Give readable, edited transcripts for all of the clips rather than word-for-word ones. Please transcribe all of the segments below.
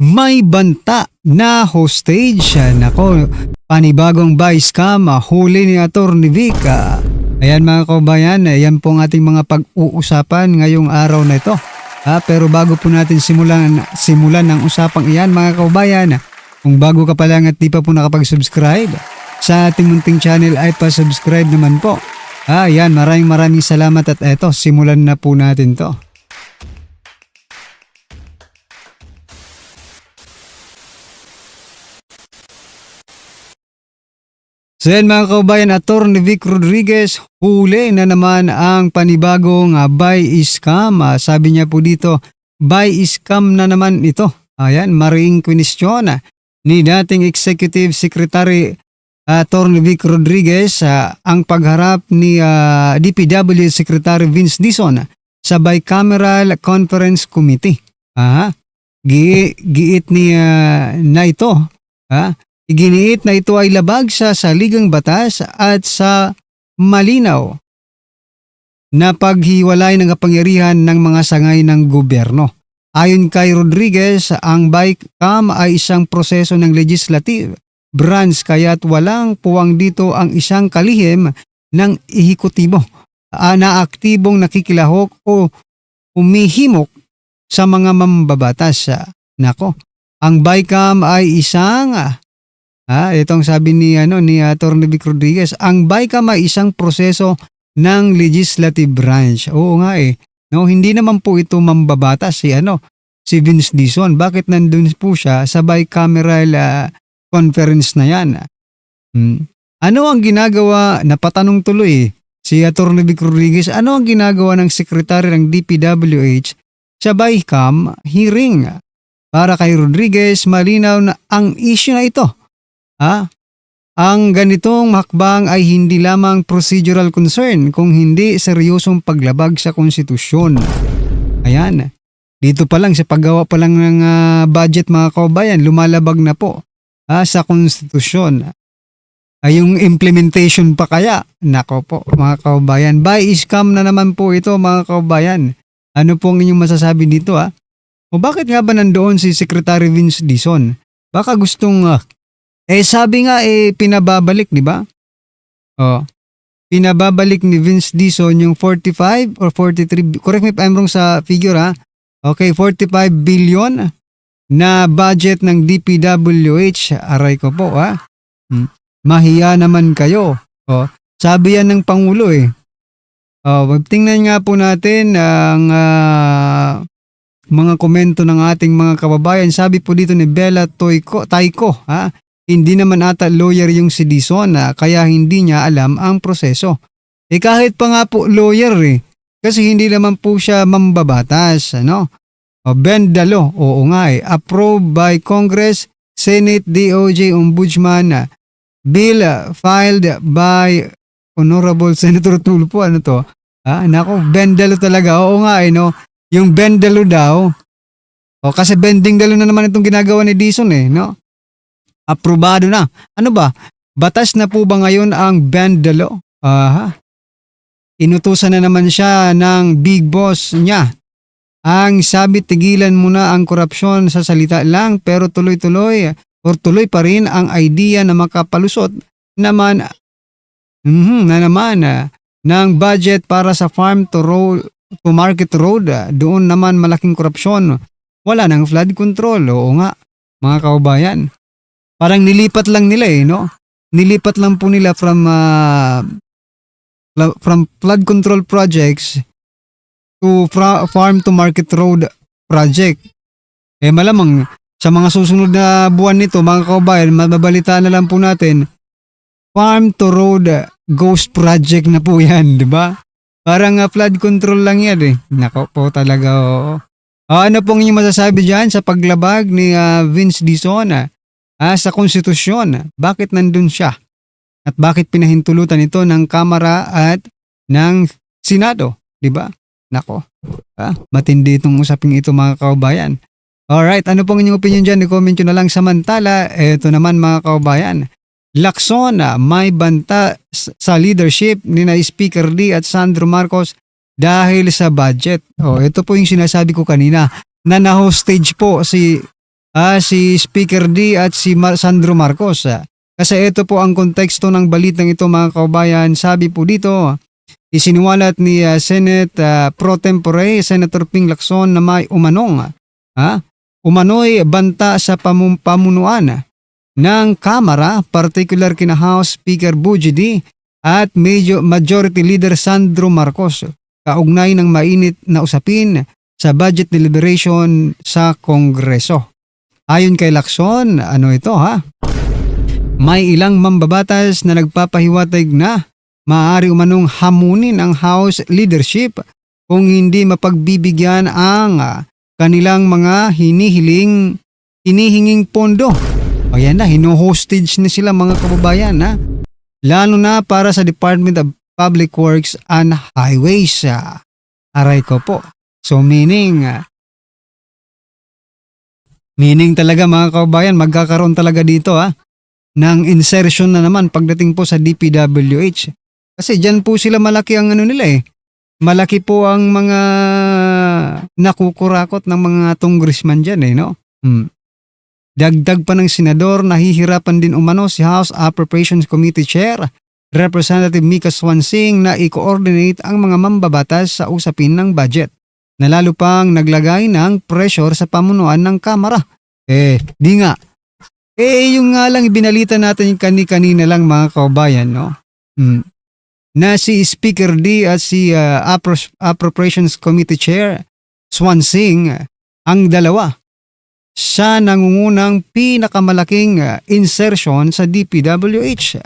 May banta na hostage. Nako, panibagong buy scam, huli ni Atty. Vic. Ayan mga kabayan, ayan po ang ating mga pag-uusapan ngayong araw na ito. Pero bago po natin simulan ang usapang iyan mga kabayan, kung bago ka pa lang at di pa po nakapag-subscribe sa ating munting channel ay pa-subscribe naman po. Ayan, maraming salamat at eto, simulan na po natin to. So yan mga kabayan, Atty. Vic Rodriguez, huli na naman ang panibagong buy scam. Sabi niya po dito, buy scam na naman ito. Ayan, maring question ni dating Executive Secretary Atty. Vic Rodriguez ang pagharap ni DPW Secretary Vince Dizon sa Bicameral Conference Committee. Giit ni na ito. Iginiit na ito ay labag sa saligang batas at sa malinaw na paghiwalay ng kapangyarihan ng mga sangay ng gobyerno. Ayon kay Rodriguez, ang BICAM ay isang proseso ng legislative branch kaya't walang puwang dito ang isang kalihim ng ehekutibo na aktibong nakikilahok o umihimok sa mga mambabatas. Nako, ang BICAM ay isang itong sabi ni Atty. Vic Rodriguez, ang BICAM ay isang proseso ng legislative branch. Oo nga no, hindi naman po ito mambabatas si Vince Dizon. Bakit nandun po siya sa bicameral conference na yan? Ano ang ginagawa, napatanong tuloy si Atty. Vic Rodriguez, ano ang ginagawa ng sekretary ng DPWH sa BICAM hearing? Para kay Rodriguez, malinaw na ang issue na ito. Ang ganitong hakbang ay hindi lamang procedural concern kung hindi seryosong paglabag sa konstitusyon. Ayan, dito pa lang sa paggawa pa lang ng budget mga kabayan, lumalabag na po sa konstitusyon. Yung implementation pa kaya, nako po mga kabayan, buy scam na naman po ito mga kabayan. Ano po ang inyong masasabi dito O bakit nga ba nandoon si Secretary Vince Dizon? Baka gustong sabi nga pinababalik, di ba? Pinababalik ni Vince Dizon yung 45 or 43, correct me if I'm wrong sa figure Okay, 45 billion na budget ng DPWH. Aray ko po Mahiya naman kayo. Sabi yan ng Pangulo tingnan nga po natin ang mga komento ng ating mga kababayan. Sabi po dito ni Bella Taiko, hindi naman ata lawyer yung si Dizon kaya hindi niya alam ang proseso. Kahit pa nga po lawyer kasi hindi naman po siya mambabatas. Bend the law, oo nga approved by Congress, Senate, DOJ, Ombudsman, bill filed by Honorable Senator Tulfo. Ano to? Nako, bend the law talaga. Oo nga yung bend the law daw. Kasi bending the law na naman itong ginagawa ni Dizon no? Aprobado na. Ano ba? Batas na po ba ngayon ang bend the law? Inutusan na naman siya ng big boss niya. Ang sabi, tigilan mo na ang korupsyon sa salita lang pero tuloy pa rin ang idea na makapalusot naman ng budget para sa farm to market road. Doon naman malaking korupsyon. Wala nang flood control. Oo nga, mga kababayan. Parang nilipat lang nila Nilipat lang po nila from flood control projects to farm to market road project. Malamang sa mga susunod na buwan nito mga kababayan, mababalitaan na lang po natin, farm to road ghost project na po yan, di ba? Parang flood control lang yan Nako po talaga ano pong inyong masasabi dyan sa paglabag ni Vince Dizon sa konstitusyon? Bakit nandun siya? At bakit pinahintulutan ito ng Kamara at ng Senado? Diba? Nako. Matindi itong usaping ito mga kababayan. Alright, ano pong inyong opinion dyan? I-comment nyo na lang. Samantala, ito naman mga kababayan. Lacson, may banta sa leadership ni na Speaker D at Sandro Marcos dahil sa budget. Ito po yung sinasabi ko kanina na na-hostage po si si Speaker D at si Sandro Marcos. Kasi ito po ang konteksto ng balitang ito mga kaubayan. Sabi po dito, isiniwalat ni Senate Pro Tempore Senator Ping Lacson na may umano'y banta sa pamunuan ng Kamara, particular kina House Speaker Buji D at Majority Leader Sandro Marcos, kaugnay ng mainit na usapin sa budget deliberation sa Kongreso. Ayon kay Lacson, may ilang mambabatas na nagpapahiwatig na maaari umanong hamunin ang House leadership kung hindi mapagbibigyan ang kanilang mga hinihinging pondo. Ayan na, hino-hostage na sila mga kababayan lalo na para sa Department of Public Works and Highways. Aray ko po. So meaning talaga mga kababayan, magkakaroon talaga dito ng insertion na naman pagdating po sa DPWH. Kasi dyan po sila malaki ang malaki po ang mga nakukurakot ng mga congressman dyan Dagdag pa ng senador, nahihirapan din umano si House Appropriations Committee Chair, Representative Mika Swansing na i-coordinate ang mga mambabatas sa usapin ng budget, na lalo pang naglagay ng pressure sa pamunuan ng Kamara. Di nga. Yung nga lang ibinalita natin yung kanina lang mga kaubayan, na si Speaker D at si Appropriations Committee Chair Swansing, ang dalawa, siya nangungunang pinakamalaking insertion sa DPWH.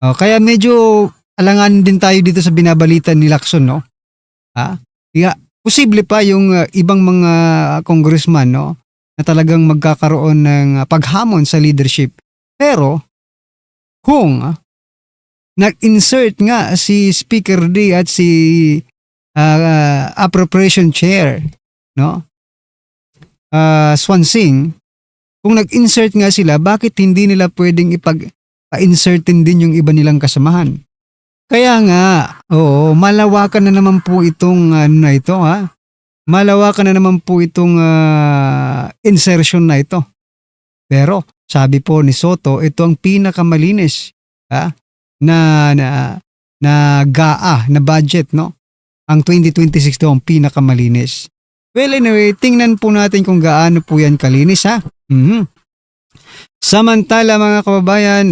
Kaya medyo alangan din tayo dito sa binabalita ni Lacson, posible pa yung ibang mga congressman, na talagang magkakaroon ng paghamon sa leadership. Pero kung nag-insert nga si Speaker D at si Appropriation Chair, Swansing, kung nag-insert nga sila, bakit hindi nila pwedeng pa-insertin din yung iba nilang kasamahan? Kaya nga, malawakan na naman po itong malawakan na naman po itong insertion na ito. Pero sabi po ni Soto, ito ang pinakamalinis na GAA na budget, Ang 2026 daw ang pinakamalinis. Well, anyway, tingnan po natin kung gaano po yan kalinis, Samantala mga kababayan,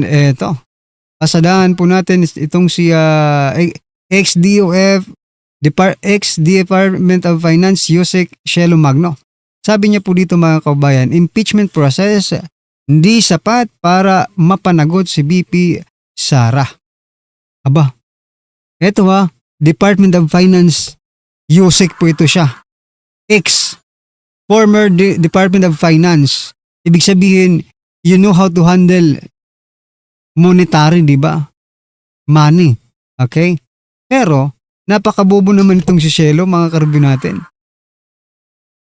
pasadahan po natin itong si ex-Department of Finance Yusek Shelo Magno. Sabi niya po dito mga kababayan, impeachment process hindi sapat para mapanagot si VP Sara. Aba, eto Department of Finance Yusek po ito siya. Former Department of Finance. Ibig sabihin, you know how to handle monetary, di ba? Money. Okay? Pero, napakabobo naman itong si Shelo, mga karabyo natin.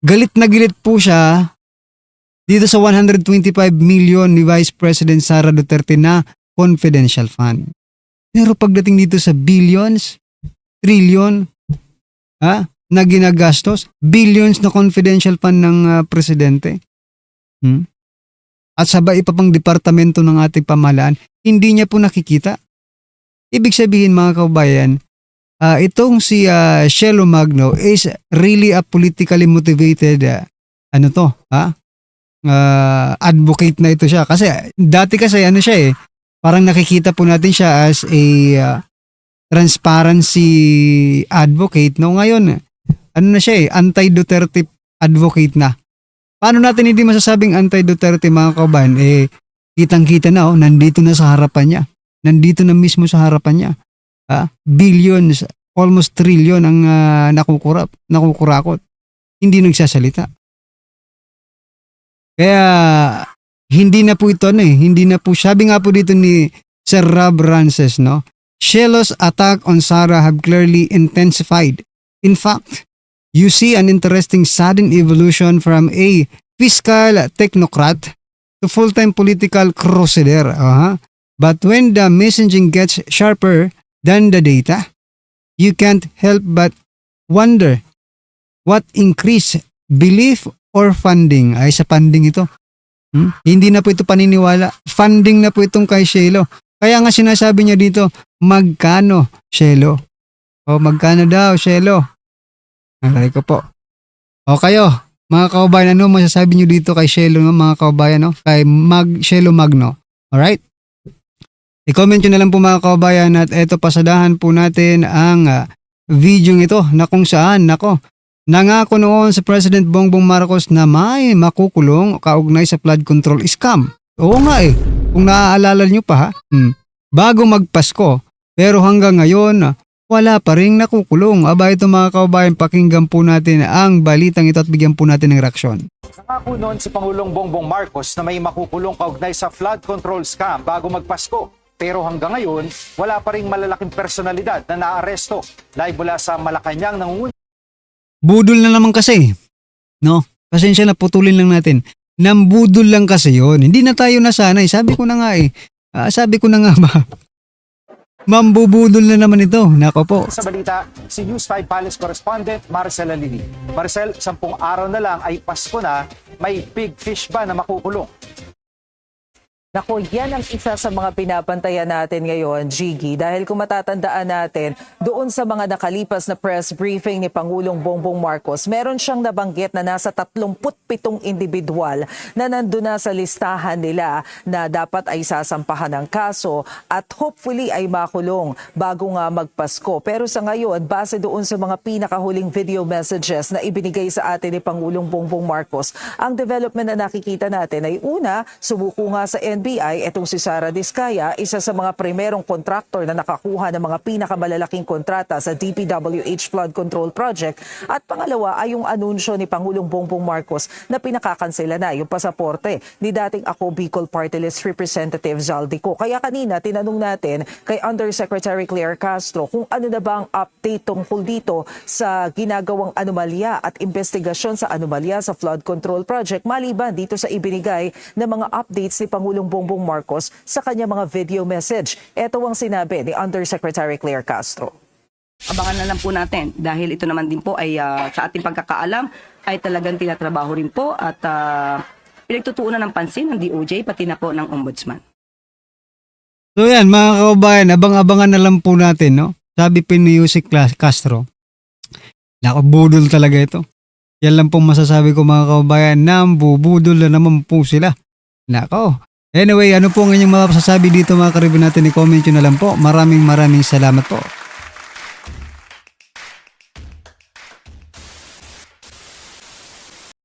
Galit na galit po siya dito sa 125 million ni Vice President Sara Duterte na confidential fund. Pero pagdating dito sa billions, trillion, na ginagastos, billions na confidential fund ng presidente. At sabay pa pang departamento ng ating pamahalaan, hindi niya po nakikita. Ibig sabihin mga kababayan, itong si Shelo Magno is really a politically motivated advocate na ito siya. Kasi dati siya parang nakikita po natin siya as a transparency advocate. Ngayon, na siya anti-Duterte advocate na. Paano natin hindi masasabing anti-Duterte mga kababayan? Kitang-kita na nandito na sa harapan niya. Nandito na mismo sa harapan niya. Billions, almost trillion ang nakukurakot. Hindi nagsasalita. Kaya hindi na po ito hindi na po, sabi nga po dito ni Sir Rob Rances, Shelo's attack on Sara have clearly intensified. In fact, you see an interesting sudden evolution from a fiscal technocrat to full-time political crusader. But when the messaging gets sharper than the data, you can't help but wonder what increased belief or funding? Ay, sa funding ito. Hindi na po ito paniniwala. Funding na po itong kay Shelo. Kaya nga sinasabi niya dito, magkano, Shelo? O, magkano daw, Shelo? Aray ko po. O kayo, mga kaubayan, ano masasabi niyo dito kay Shelo, no? Mga kaubayan, no? Kay Shelo Magno. Alright? I-comment nyo na lang po mga kaubayan at eto pasadahan po natin ang video ito na kung saan, nako, nangako noon sa President Bongbong Marcos na may makukulong kaugnay sa flood control scam. Oo nga kung naaalala nyo pa ha, bago magpasko, pero hanggang ngayon, wala pa rin nakukulong. Aba ito mga kaubayan, pakinggan po natin ang balitang ito at bigyan po natin ng reaksyon. Nangako noon si Pangulong Bongbong Marcos na may makukulong kaugnay sa flood control scam bago magpasko. Pero hanggang ngayon, wala pa rin malalaking personalidad na naaresto. Live mula sa Malacanang Budol na naman kasi. No? Pasensya na, putulin lang natin. Nambudol lang kasi yon. Hindi na tayo nasanay. Sabi ko na nga sabi ko na nga ba. Mambubudol na naman ito. Nako po. Sa balita, si News 5 Palace correspondent Marcel Alili. Marcel, 10 araw na lang ay Pasko na, may big fish ba na makukulong? Naku, yan ang isa sa mga pinapantayan natin ngayon, Jiggy. Dahil kung matatandaan natin, doon sa mga nakalipas na press briefing ni Pangulong Bongbong Marcos, meron siyang nabanggit na nasa 37 individual na nandun na sa listahan nila na dapat ay sasampahan ng kaso at hopefully ay makulong bago nga magpasko. Pero sa ngayon, base doon sa mga pinakahuling video messages na ibinigay sa atin ni Pangulong Bongbong Marcos, ang development na nakikita natin ay una, sumuko nga sa NBI itong si Sara Diskaya, isa sa mga primerong kontraktor na nakakuha ng mga pinakamalalaking kontrata sa DPWH Flood Control Project. At pangalawa ay yung anunsyo ni Pangulong Bongbong Marcos na pinakakansela na yung pasaporte ni dating Ako Bicol Party List Representative Zaldico. Kaya kanina tinanong natin kay Undersecretary Claire Castro kung ano na ba ang update tungkol dito sa ginagawang anomalya at investigasyon sa anomalya sa Flood Control Project maliban dito sa ibinigay na mga updates ni Pangulong Bongbong Marcos sa kanya mga video message. Ito ang sinabi ni Undersecretary Claire Castro. Abangan na lang po natin dahil ito naman din po ay sa ating pagkakaalam ay talagang tinatrabaho rin po at pinagtutuunan ng pansin ng DOJ pati na po ng Ombudsman. So yan mga kaubayan, abang-abangan na lang po natin, no? Sabi po ni Yusek Castro, nakabudol talaga ito. Yan lang pong masasabi ko mga kaubayan, nambubudol na naman po sila. Nako. Anyway, ano po ang inyong masasabi dito mga kariban natin? I-comment nyo na lang po. Maraming salamat po.